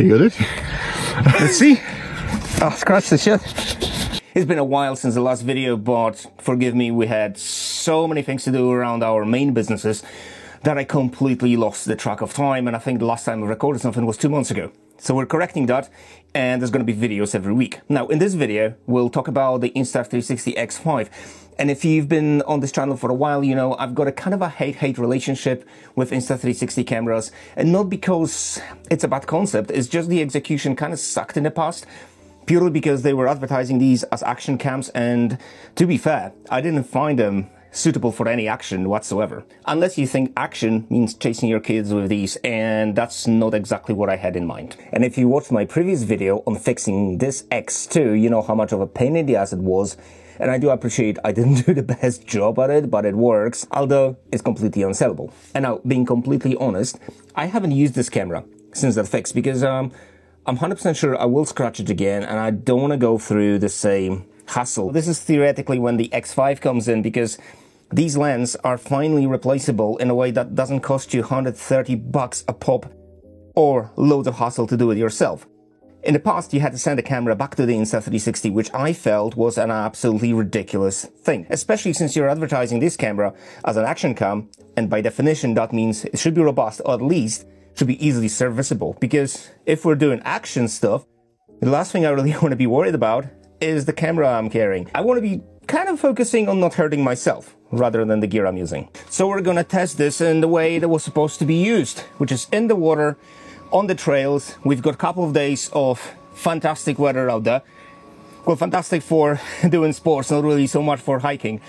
You got it? Let's see. Oh, scratch the shit. It's been a while since the last video, but forgive me, we had so many things to do around our main businesses that I completely lost the track of time, and I think the last time we recorded something was 2 months ago. So we're correcting that, and there's going to be videos every week. Now, in this video, we'll talk about the Insta360 X5. And if you've been on this channel for a while, you know I've got a kind of a hate-hate relationship with Insta360 cameras, and not because it's a bad concept, it's just the execution kind of sucked in the past. Purely because they were advertising these as action cams, and to be fair, I didn't find them suitable for any action whatsoever. Unless you think action means chasing your kids with these, and that's not exactly what I had in mind. And if you watched my previous video on fixing this X2, you know how much of a pain in the ass it was, and I do appreciate I didn't do the best job at it, but it works, although it's completely unsellable. And now, being completely honest, I haven't used this camera since that fix because I'm 100% sure I will scratch it again, and I don't want to go through the same hassle. This is theoretically when the X5 comes in, because these lenses are finally replaceable in a way that doesn't cost you $130 a pop or loads of hassle to do it yourself. In the past, you had to send a camera back to the Insta360, which I felt was an absolutely ridiculous thing, especially since you're advertising this camera as an action cam, and by definition that means it should be robust, or at least should be easily serviceable, because if we're doing action stuff, the last thing I really want to be worried about is the camera I'm carrying. I want to be kind of focusing on not hurting myself rather than the gear I'm using. So we're gonna test this in the way that was supposed to be used, which is in the water, on the trails. We've got a couple of days of fantastic weather out there. Well, fantastic for doing sports, not really so much for hiking,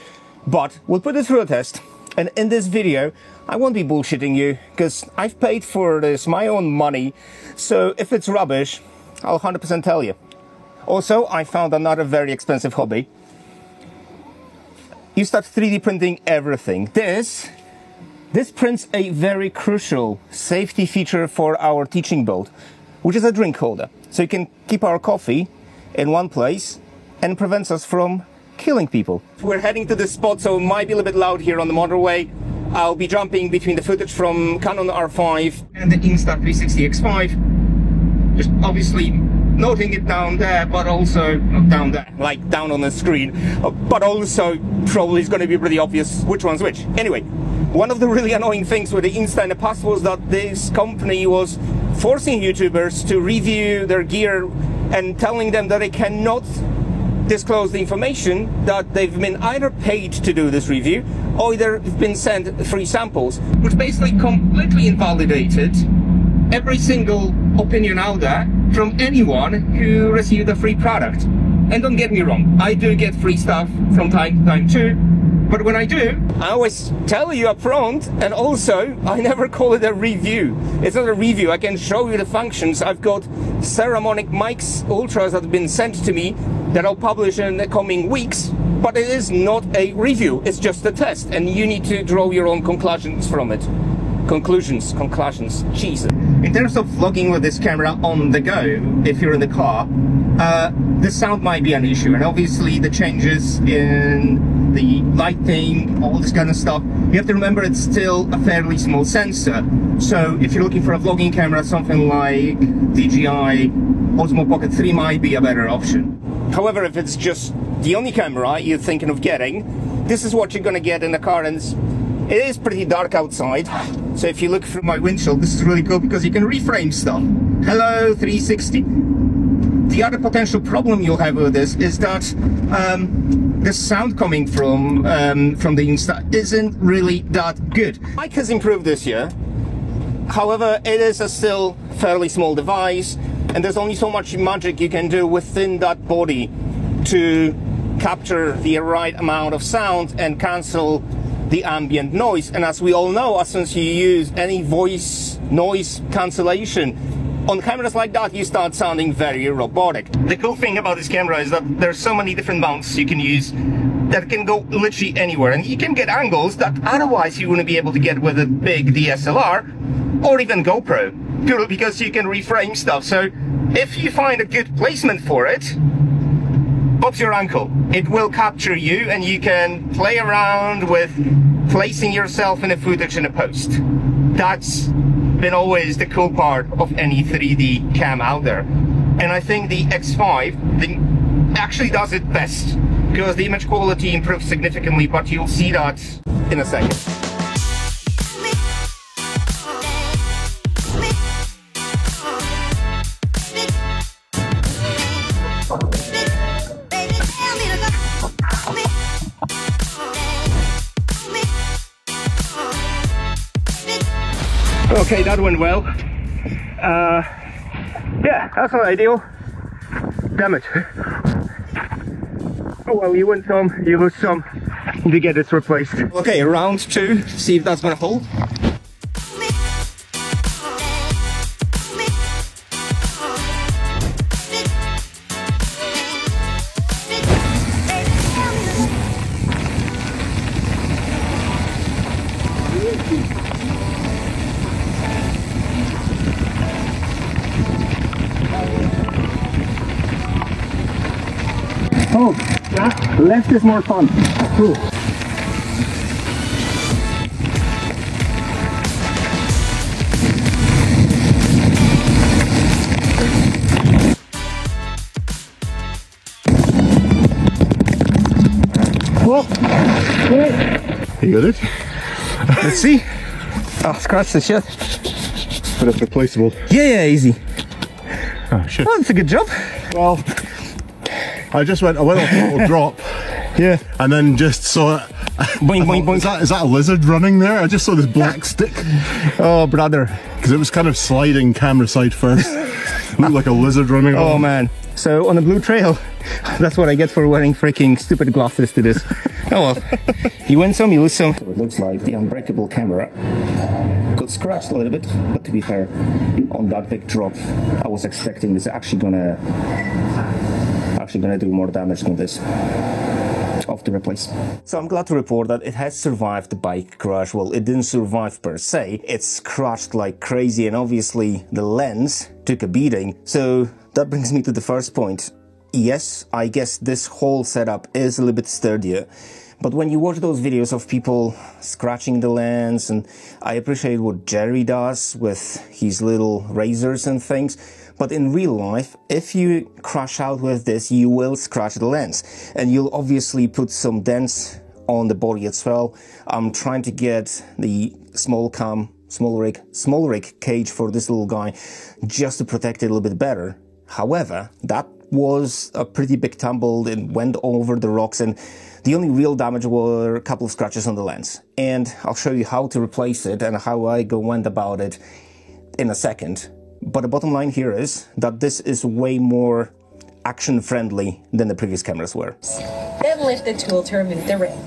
but we'll put it through a test. And in this video, I won't be bullshitting you, because I've paid for this my own money, so if it's rubbish, I'll 100% tell you. Also, I found another very expensive hobby. You start 3D printing everything. This prints a very crucial safety feature for our teaching boat, which is a drink holder. So you can keep our coffee in one place and prevents us from killing people. We're heading to this spot, so it might be a little bit loud here on the motorway. I'll be jumping between the footage from Canon R5 and the Insta360 X5. Just obviously noting it down there, but also not down there, like down on the screen, but also probably it's going to be pretty obvious which one's which. Anyway, one of the really annoying things with the Insta in the past was that this company was forcing YouTubers to review their gear and telling them that they cannot disclose the information that they've been either paid to do this review or they've been sent free samples, which basically completely invalidated every single opinion out there from anyone who received a free product. And don't get me wrong, I do get free stuff from time to time too, but when I do, I always tell you up front, and also I never call it a review. It's not a review. I can show you the functions. I've got Saramonic Mics Ultras that have been sent to me that I'll publish in the coming weeks, but it is not a review. It's just a test, and you need to draw your own conclusions from it. Conclusions, Jesus. In terms of vlogging with this camera on the go, if you're in the car, the sound might be an issue, and obviously the changes in the lighting, all this kind of stuff, you have to remember it's still a fairly small sensor. So if you're looking for a vlogging camera, something like DJI Osmo Pocket 3 might be a better option. However, if it's just the only camera you're thinking of getting, this is what you're gonna get in the car, and it is pretty dark outside. So if you look through my windshield, this is really cool because you can reframe stuff. Hello 360. The other potential problem you'll have with this is that the sound coming from the Insta isn't really that good. Mic has improved this year. However, it is a still fairly small device, and there's only so much magic you can do within that body to capture the right amount of sound and cancel the ambient noise. And as we all know, as soon as you use any voice noise cancellation on cameras like that, you start sounding very robotic. The cool thing about this camera is that there's so many different mounts you can use that can go literally anywhere, and you can get angles that otherwise you wouldn't be able to get with a big DSLR or even GoPro, purely because you can reframe stuff. So if you find a good placement for it, Bob's your uncle. It will capture you, and you can play around with placing yourself in a footage in a post. That's been always the cool part of any 3D cam out there. And I think the X5 actually does it best, because the image quality improves significantly, but you'll see that in a second. Okay, that went well. Yeah, that's not ideal. Damn it. Oh well, you win some, you lose some to get it replaced. Okay, round 2, see if that's gonna hold. Oh, yeah, left is more fun. Cool. Well, you got it? Let's see. Oh, scratch the shit. But it's replaceable. Yeah, easy. Oh shit. Oh, that's a good job. Well, I went off a little drop. Yeah. And then just saw it. Boing, boing, boing. Is that a lizard running there? I just saw this black stick. Oh, brother. Because it was kind of sliding camera side first. Looked like a lizard running Oh, along. man. So, on the blue trail, that's what I get for wearing freaking stupid glasses to this. Oh, well. You win some, you lose some. So it looks like the Unbreakable camera got scratched a little bit, but to be fair, on that big drop, I was expecting this actually gonna do more damage than this. Off to replace. So I'm glad to report that it has survived the bike crash. Well, it didn't survive per se. It scratched like crazy, and obviously the lens took a beating. So that brings me to the first point. Yes, I guess this whole setup is a little bit sturdier. But when you watch those videos of people scratching the lens, and I appreciate what Jerry does with his little razors and things, but in real life, if you crash out with this, you will scratch the lens, and you'll obviously put some dents on the body as well. I'm trying to get the small rig cage for this little guy just to protect it a little bit better. However, that was a pretty big tumble. It went over the rocks, and the only real damage were a couple of scratches on the lens. And I'll show you how to replace it and how I went about it in a second. But the bottom line here is that this is way more action-friendly than the previous cameras were. Then lift the tool to remove the ring.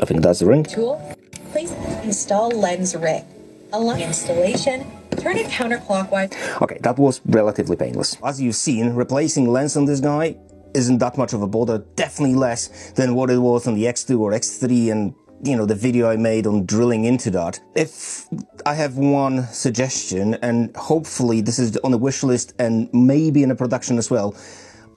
I think that's the ring. Tool, place install lens ring. Allow installation, turn it counterclockwise. Okay, that was relatively painless. As you've seen, replacing lens on this guy isn't that much of a bother, definitely less than what it was on the X2 or X3 and, you know, the video I made on drilling into that. If I have one suggestion, and hopefully this is on the wish list and maybe in a production as well,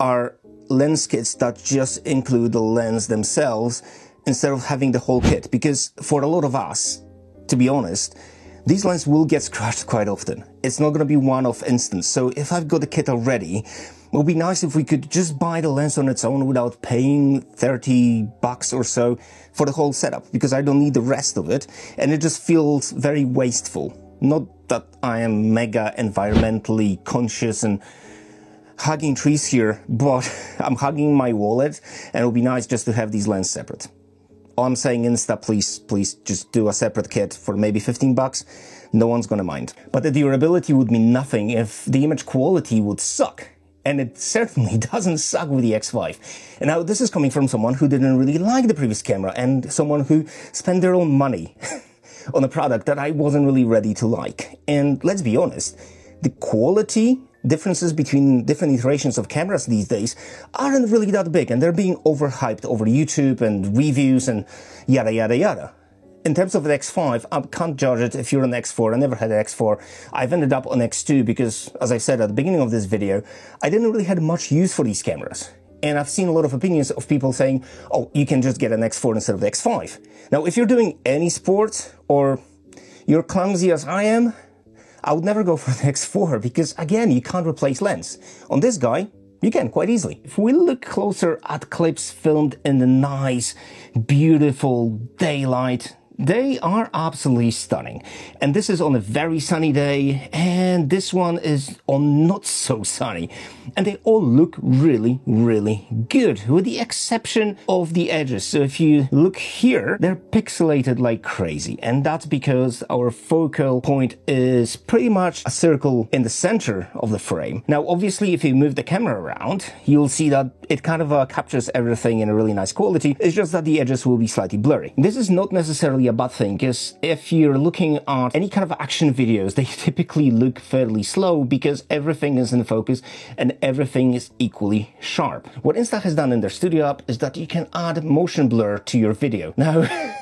are lens kits that just include the lens themselves instead of having the whole kit. Because for a lot of us, to be honest, these lenses will get scratched quite often. It's not going to be one-off instance. So if I've got the kit already, it would be nice if we could just buy the lens on its own without paying $30 or so for the whole setup, because I don't need the rest of it, and it just feels very wasteful. Not that I am mega environmentally conscious and hugging trees here, but I'm hugging my wallet, and it would be nice just to have these lenses separate. All I'm saying is that please just do a separate kit for maybe $15. No one's gonna mind. But the durability would mean nothing if the image quality would suck. And it certainly doesn't suck with the X5. And now this is coming from someone who didn't really like the previous camera, and someone who spent their own money on a product that I wasn't really ready to like. And let's be honest, the quality differences between different iterations of cameras these days aren't really that big, and they're being overhyped over YouTube and reviews and yada yada yada. In terms of the X5, I can't judge it if you're an X4. I never had an X4. I've ended up on X2 because, as I said at the beginning of this video, I didn't really have much use for these cameras. And I've seen a lot of opinions of people saying, oh, you can just get an X4 instead of the X5. Now, if you're doing any sport, or you're clumsy as I am, I would never go for the X4 because, again, you can't replace lens. On this guy, you can quite easily. If we look closer at clips filmed in the nice, beautiful daylight, they are absolutely stunning. And this is on a very sunny day, and this one is on not so sunny. And they all look really, really good, with the exception of the edges. So if you look here, they're pixelated like crazy. And that's because our focal point is pretty much a circle in the center of the frame. Now, obviously, if you move the camera around, you'll see that it kind of captures everything in a really nice quality. It's just that the edges will be slightly blurry. This is not necessarily a bad thing, because if you're looking at any kind of action videos, they typically look fairly slow because everything is in focus and everything is equally sharp. What Insta has done in their Studio app is that you can add motion blur to your video. Now,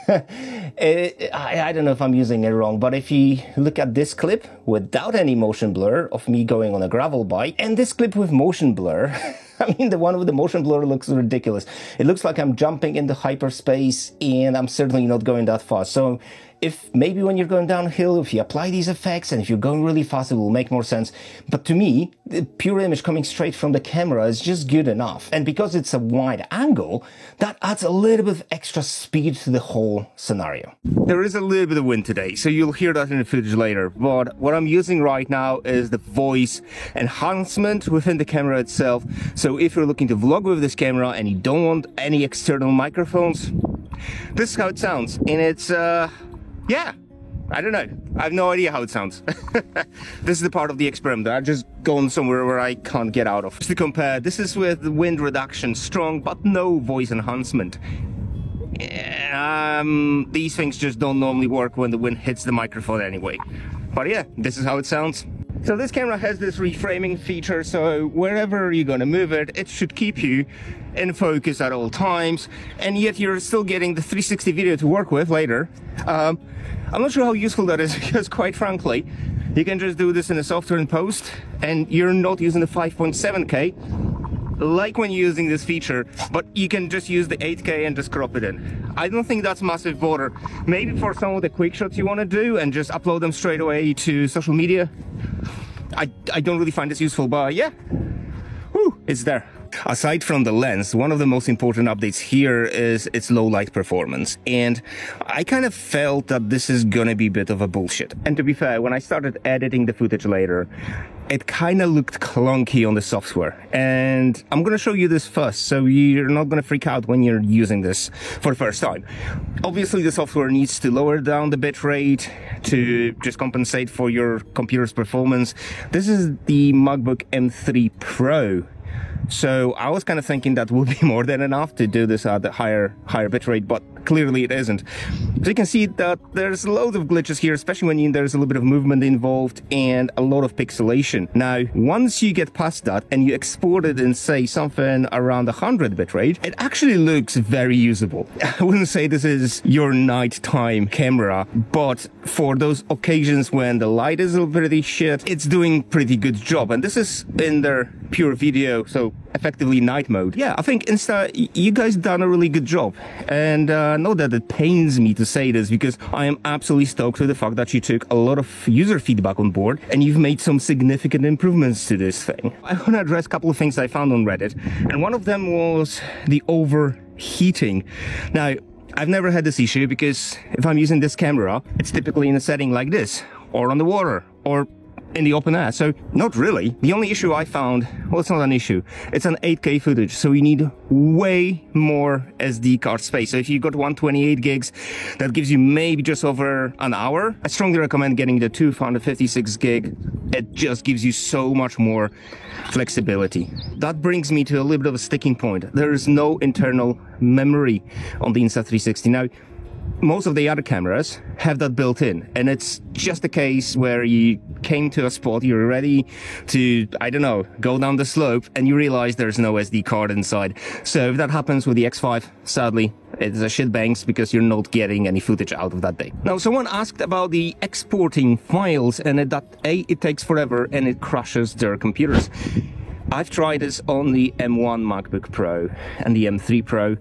I don't know if I'm using it wrong, but if you look at this clip without any motion blur of me going on a gravel bike, and this clip with motion blur, I mean, the one with the motion blur looks ridiculous. It looks like I'm jumping into hyperspace, and I'm certainly not going that fast. So if maybe when you're going downhill, if you apply these effects and if you're going really fast, it will make more sense. But to me, the pure image coming straight from the camera is just good enough. And because it's a wide angle, that adds a little bit of extra speed to the whole scenario. There is a little bit of wind today, so you'll hear that in the footage later. But what I'm using right now is the voice enhancement within the camera itself. So if you're looking to vlog with this camera and you don't want any external microphones, this is how it sounds. And it's, yeah, I don't know. I have no idea how it sounds. This is the part of the experiment that I've just gone somewhere where I can't get out of. Just to compare, this is with wind reduction, strong, but no voice enhancement. These things just don't normally work when the wind hits the microphone anyway. But yeah, this is how it sounds. So this camera has this reframing feature, so wherever you're gonna move it, it should keep you in focus at all times, and yet you're still getting the 360 video to work with later. I'm not sure how useful that is, because quite frankly, you can just do this in the software in post, and you're not using the 5.7K, like when you're using this feature, but you can just use the 8K and just crop it in. I don't think that's massive bother. Maybe for some of the quick shots you want to do and just upload them straight away to social media. I don't really find this useful, but yeah, whew, it's there. Aside from the lens, one of the most important updates here is its low light performance. And I kind of felt that this is gonna be a bit of a bullshit. And to be fair, when I started editing the footage later, it kind of looked clunky on the software. And I'm gonna show you this first, so you're not gonna freak out when you're using this for the first time. Obviously, the software needs to lower down the bitrate to just compensate for your computer's performance. This is the MacBook M3 Pro. So I was kind of thinking that would be more than enough to do this at the higher bitrate, but clearly it isn't. So you can see that there's loads of glitches here, especially when there's a little bit of movement involved and a lot of pixelation. Now, once you get past that and you export it in, say, something around 100 bitrate, it actually looks very usable. I wouldn't say this is your nighttime camera, but for those occasions when the light is a little pretty shit, it's doing pretty good job. And this is in their pure video, so effectively night mode. Yeah, I think Insta, you guys done a really good job. And know that it pains me to say this, because I am absolutely stoked with the fact that you took a lot of user feedback on board and you've made some significant improvements to this thing. I want to address a couple of things I found on Reddit, and one of them was the overheating. Now, I've never had this issue because if I'm using this camera, it's typically in a setting like this, or on the water, or in the open air, so not really. The only issue I found, well, it's not an issue, it's an 8K footage, so you need way more SD card space. So if you got 128 gigs, that gives you maybe just over an hour. I strongly recommend getting the 256 gig. It just gives you so much more flexibility. That brings me to a little bit of a sticking point. There is no internal memory on the Insta360. Now, most of the other cameras have that built in, and it's just a case where you came to a spot, you're ready to, I don't know, go down the slope, and you realize there's no SD card inside. So if that happens with the X5, sadly, it's a shitbangs, because you're not getting any footage out of that day. Now, someone asked about the exporting files, and it takes forever and it crashes their computers. I've tried this on the M1 MacBook Pro and the M3 Pro.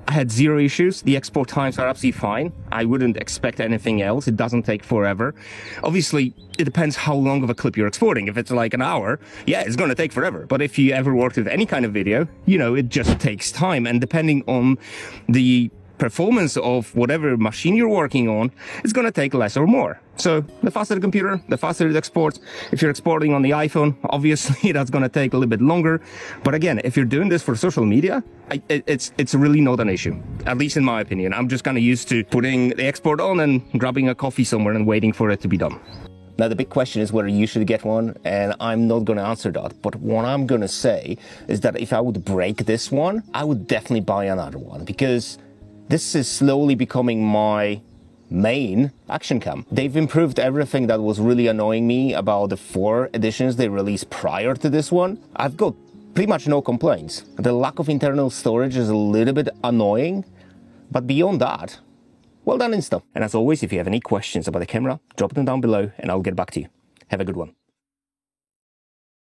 I had zero issues. The export times are absolutely fine. I wouldn't expect anything else. It doesn't take forever. Obviously, it depends how long of a clip you're exporting. If it's like an hour, yeah, it's going to take forever. But if you ever worked with any kind of video, you know, it just takes time. And depending on the performance of whatever machine you're working on, it's going to take less or more. So the faster the computer, the faster it exports. If you're exporting on the iPhone, obviously that's going to take a little bit longer. But again, if you're doing this for social media, it's really not an issue, at least in my opinion. I'm just kind of used to putting the export on and grabbing a coffee somewhere and waiting for it to be done. Now, the big question is whether you should get one, and I'm not going to answer that. But what I'm going to say is that if I would break this one, I would definitely buy another one, because this is slowly becoming my main action cam. They've improved everything that was really annoying me about the 4 editions they released prior to this one. I've got pretty much no complaints. The lack of internal storage is a little bit annoying, but beyond that, well done, Insta. And as always, if you have any questions about the camera, drop them down below and I'll get back to you. Have a good one.